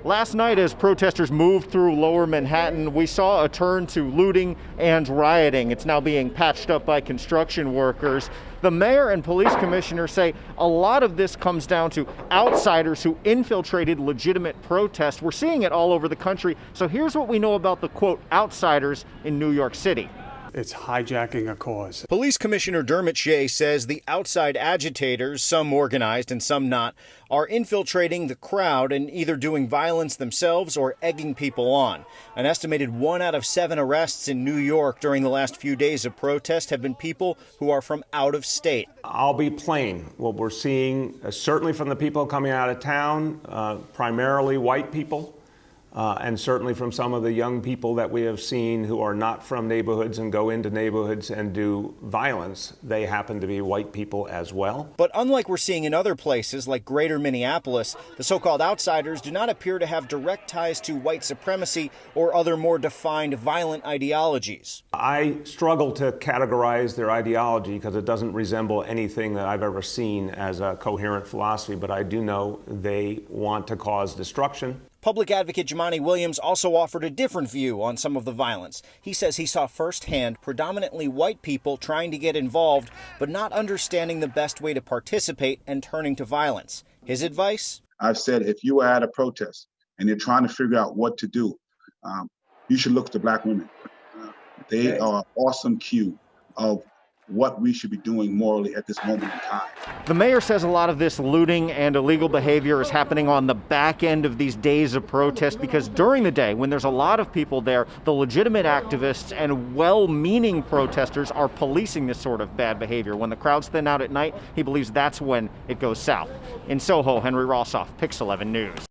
Last night, as protesters moved through lower Manhattan, we saw a turn to looting and rioting. It's now being patched up by construction workers. The mayor and police commissioner say a lot of this comes down to outsiders who infiltrated legitimate protests. We're seeing it all over the country. So here's what we know about the, quote, outsiders in New York City. It's hijacking a cause. Police Commissioner Dermot Shea says the outside agitators, some organized and some not, are infiltrating the crowd and either doing violence themselves or egging people on. An estimated 1 out of 7 arrests in New York during the last few days of protest have been people who are from out of state. I'll be plain. What we're seeing, certainly from the people coming out of town, primarily white people, and certainly from some of the young people that we have seen who are not from neighborhoods and go into neighborhoods and do violence, they happen to be white people as well. But unlike we're seeing in other places like greater Minneapolis, the so-called outsiders do not appear to have direct ties to white supremacy or other more defined violent ideologies. I struggle to categorize their ideology because it doesn't resemble anything that I've ever seen as a coherent philosophy, but I do know they want to cause destruction. Public advocate Jumaane Williams also offered a different view on some of the violence. He says he saw firsthand predominantly white people trying to get involved, but not understanding the best way to participate and turning to violence. His advice? I've said if you are at a protest and you're trying to figure out what to do, you should look to Black women. They are an awesome cue of what we should be doing morally at this moment in time. The mayor says a lot of this looting and illegal behavior is happening on the back end of these days of protest because during the day, when there's a lot of people there, the legitimate activists and well-meaning protesters are policing this sort of bad behavior. When the crowds thin out at night, he believes that's when it goes south. In Soho, Henry Rossoff, Pix 11 News.